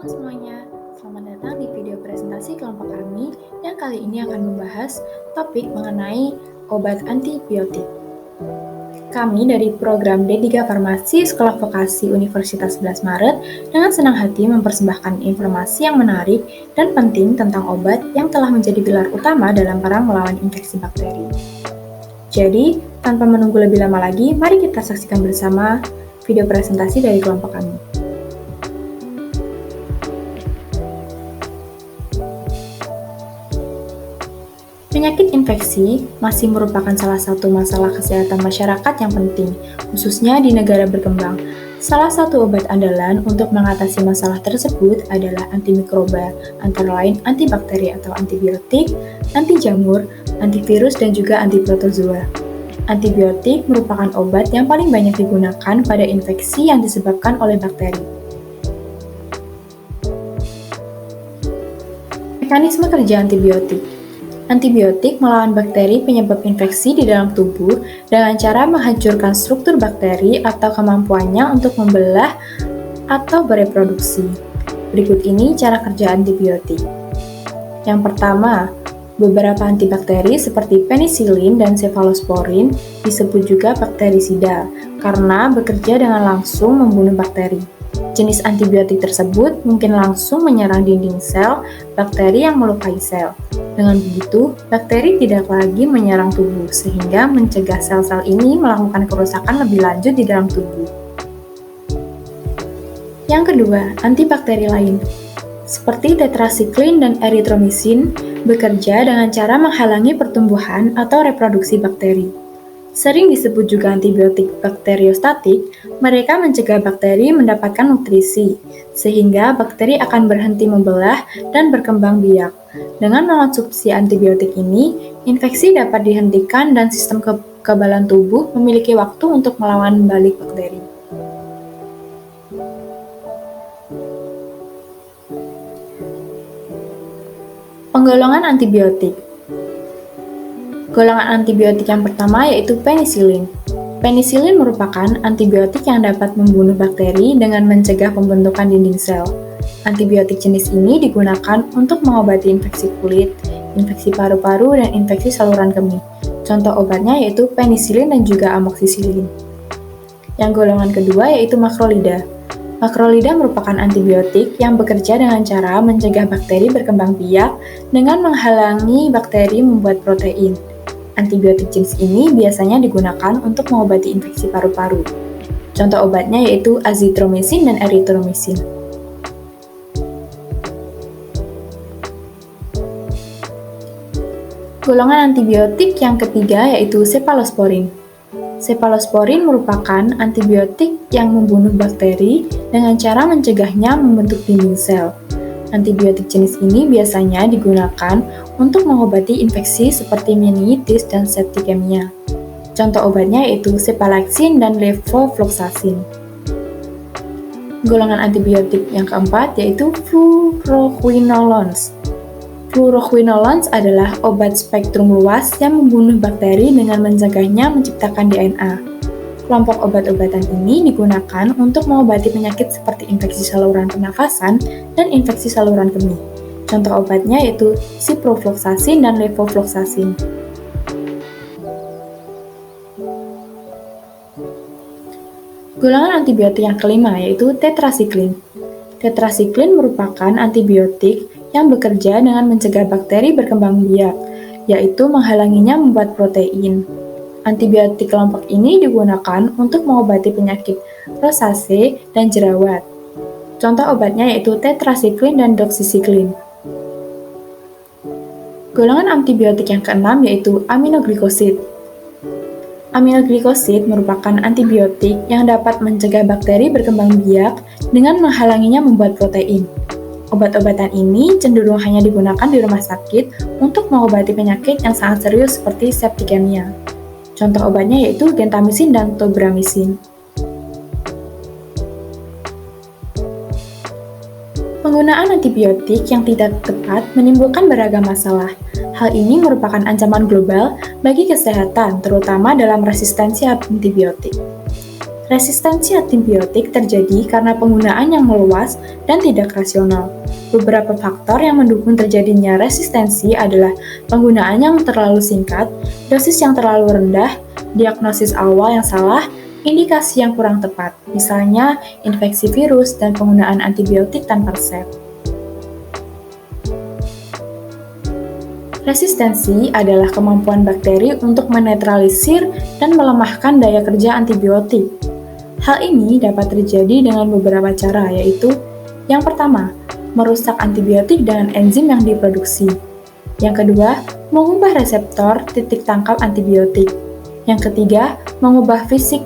Halo semuanya, selamat datang di video presentasi kelompok kami yang kali ini akan membahas topik mengenai obat antibiotik. Kami dari program D3 Farmasi Sekolah Vokasi Universitas 11 Maret dengan senang hati mempersembahkan informasi yang menarik dan penting tentang obat yang telah menjadi pilar utama dalam perang melawan infeksi bakteri. Jadi, tanpa menunggu lebih lama lagi, mari kita saksikan bersama video presentasi dari kelompok kami. Penyakit infeksi masih merupakan salah satu masalah kesehatan masyarakat yang penting, khususnya di negara berkembang. Salah satu obat andalan untuk mengatasi masalah tersebut adalah antimikroba, antara lain antibakteri atau antibiotik, anti jamur, antivirus, dan juga antiprotozoa. Antibiotik merupakan obat yang paling banyak digunakan pada infeksi yang disebabkan oleh bakteri. Mekanisme kerja antibiotik. Antibiotik melawan bakteri penyebab infeksi di dalam tubuh dengan cara menghancurkan struktur bakteri atau kemampuannya untuk membelah atau bereproduksi. Berikut ini cara kerja antibiotik. Yang pertama, beberapa antibakteri seperti penisilin dan cefalosporin disebut juga bakterisida karena bekerja dengan langsung membunuh bakteri. Jenis antibiotik tersebut mungkin langsung menyerang dinding sel bakteri yang melukai sel. Dengan begitu, bakteri tidak lagi menyerang tubuh, sehingga mencegah sel-sel ini melakukan kerusakan lebih lanjut di dalam tubuh. Yang kedua, antibakteri lain, seperti tetrasiklin dan eritromisin, bekerja dengan cara menghalangi pertumbuhan atau reproduksi bakteri. Sering disebut juga antibiotik bakteriostatik, mereka mencegah bakteri mendapatkan nutrisi, sehingga bakteri akan berhenti membelah dan berkembang biak. Dengan mengonsumsi antibiotik ini, infeksi dapat dihentikan dan sistem kekebalan tubuh memiliki waktu untuk melawan balik bakteri. Penggolongan antibiotik. Golongan antibiotik yang pertama yaitu penisilin. Penisilin merupakan antibiotik yang dapat membunuh bakteri dengan mencegah pembentukan dinding sel. Antibiotik jenis ini digunakan untuk mengobati infeksi kulit, infeksi paru-paru, dan infeksi saluran kemih. Contoh obatnya yaitu penisilin dan juga amoksisilin. Yang golongan kedua yaitu makrolida. Makrolida merupakan antibiotik yang bekerja dengan cara mencegah bakteri berkembang biak dengan menghalangi bakteri membuat protein. Antibiotik jenis ini biasanya digunakan untuk mengobati infeksi paru-paru. Contoh obatnya yaitu azitromisin dan eritromisin. Golongan antibiotik yang ketiga yaitu cefalosporin. Cefalosporin merupakan antibiotik yang membunuh bakteri dengan cara mencegahnya membentuk dinding sel. Antibiotik jenis ini biasanya digunakan untuk mengobati infeksi seperti meningitis dan septikemia. Contoh obatnya yaitu cephalexin dan levofloxacin. Golongan antibiotik yang keempat yaitu fluoroquinolones. Fluoroquinolones adalah obat spektrum luas yang membunuh bakteri dengan mencegahnya menciptakan DNA. Kelompok obat-obatan ini digunakan untuk mengobati penyakit seperti infeksi saluran pernafasan dan infeksi saluran kemih. Contoh obatnya yaitu ciprofloxacin dan levofloxacin. Golongan antibiotik yang kelima yaitu tetrasiklin. Tetrasiklin merupakan antibiotik yang bekerja dengan mencegah bakteri berkembang biak, yaitu menghalanginya membuat protein. Antibiotik kelompok ini digunakan untuk mengobati penyakit rosacea dan jerawat. Contoh obatnya yaitu tetrasiklin dan doxycycline. Golongan antibiotik yang keenam yaitu aminoglikosid. Aminoglikosid merupakan antibiotik yang dapat mencegah bakteri berkembang biak dengan menghalanginya membuat protein. Obat-obatan ini cenderung hanya digunakan di rumah sakit untuk mengobati penyakit yang sangat serius seperti septikemia. Contoh obatnya yaitu gentamisin dan tobramycin. Penggunaan antibiotik yang tidak tepat menimbulkan beragam masalah. Hal ini merupakan ancaman global bagi kesehatan, terutama dalam resistensi antibiotik. Resistensi antibiotik terjadi karena penggunaan yang meluas dan tidak rasional. Beberapa faktor yang mendukung terjadinya resistensi adalah penggunaan yang terlalu singkat, dosis yang terlalu rendah, diagnosis awal yang salah, indikasi yang kurang tepat, misalnya infeksi virus dan penggunaan antibiotik tanpa resep. Resistensi adalah kemampuan bakteri untuk menetralisir dan melemahkan daya kerja antibiotik. Hal ini dapat terjadi dengan beberapa cara, yaitu yang pertama, merusak antibiotik dengan enzim yang diproduksi. Yang kedua, mengubah reseptor titik tangkap antibiotik. Yang ketiga, mengubah fisik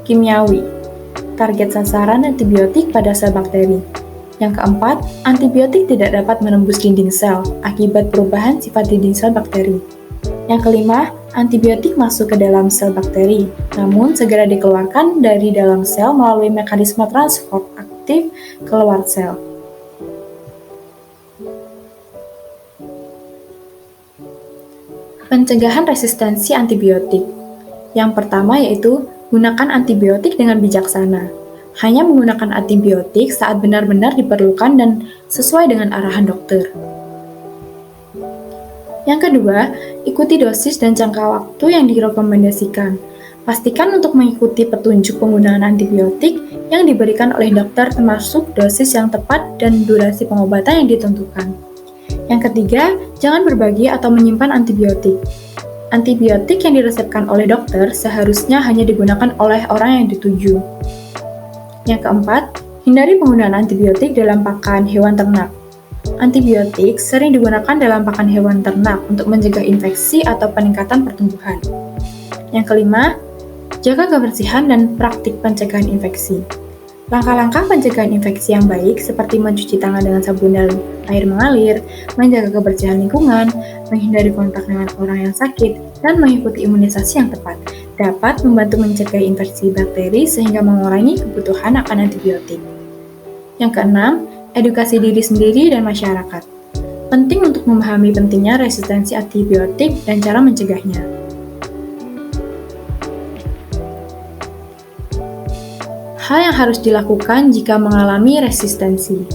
kimiawi, target sasaran antibiotik pada sel bakteri. Yang keempat, antibiotik tidak dapat menembus dinding sel akibat perubahan sifat dinding sel bakteri. Yang kelima, antibiotik masuk ke dalam sel bakteri, namun segera dikeluarkan dari dalam sel melalui mekanisme transport aktif keluar sel. Pencegahan resistensi antibiotik. Yang pertama yaitu gunakan antibiotik dengan bijaksana. Hanya menggunakan antibiotik saat benar-benar diperlukan dan sesuai dengan arahan dokter. Yang kedua, ikuti dosis dan jangka waktu yang direkomendasikan. Pastikan untuk mengikuti petunjuk penggunaan antibiotik yang diberikan oleh dokter termasuk dosis yang tepat dan durasi pengobatan yang ditentukan. Yang ketiga, jangan berbagi atau menyimpan antibiotik. Antibiotik yang diresepkan oleh dokter seharusnya hanya digunakan oleh orang yang dituju. Yang keempat, hindari penggunaan antibiotik dalam pakan hewan ternak. Antibiotik sering digunakan dalam pakan hewan ternak untuk mencegah infeksi atau peningkatan pertumbuhan. Yang kelima, jaga kebersihan dan praktik pencegahan infeksi. Langkah-langkah pencegahan infeksi yang baik seperti mencuci tangan dengan sabun dan air mengalir, menjaga kebersihan lingkungan, menghindari kontak dengan orang yang sakit, dan mengikuti imunisasi yang tepat dapat membantu mencegah infeksi bakteri sehingga mengurangi kebutuhan akan antibiotik. Yang keenam, edukasi diri sendiri dan masyarakat. Penting untuk memahami pentingnya resistensi antibiotik dan cara mencegahnya. Hal yang harus dilakukan jika mengalami resistensi.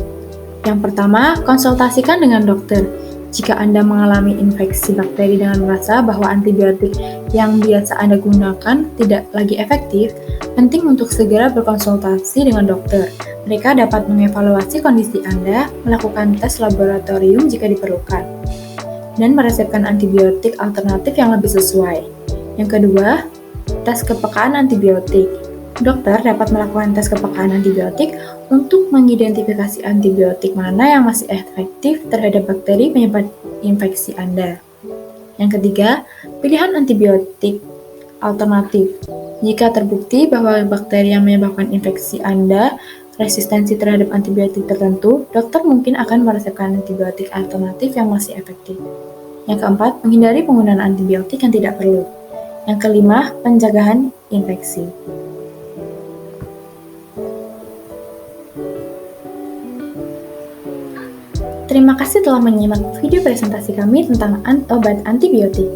Yang pertama, konsultasikan dengan dokter. Jika Anda mengalami infeksi bakteri dengan merasa bahwa antibiotik yang biasa Anda gunakan tidak lagi efektif, penting untuk segera berkonsultasi dengan dokter. Mereka dapat mengevaluasi kondisi Anda, melakukan tes laboratorium jika diperlukan, dan meresepkan antibiotik alternatif yang lebih sesuai. Yang kedua, tes kepekaan antibiotik. Dokter dapat melakukan tes kepekaan antibiotik untuk mengidentifikasi antibiotik mana yang masih efektif terhadap bakteri penyebab infeksi Anda. Yang ketiga, pilihan antibiotik alternatif. Jika terbukti bahwa bakteri yang menyebabkan infeksi Anda resistensi terhadap antibiotik tertentu, dokter mungkin akan meresepkan antibiotik alternatif yang masih efektif. Yang keempat, menghindari penggunaan antibiotik yang tidak perlu. Yang kelima, pencegahan infeksi. Terima kasih telah menyimak video presentasi kami tentang obat antibiotik.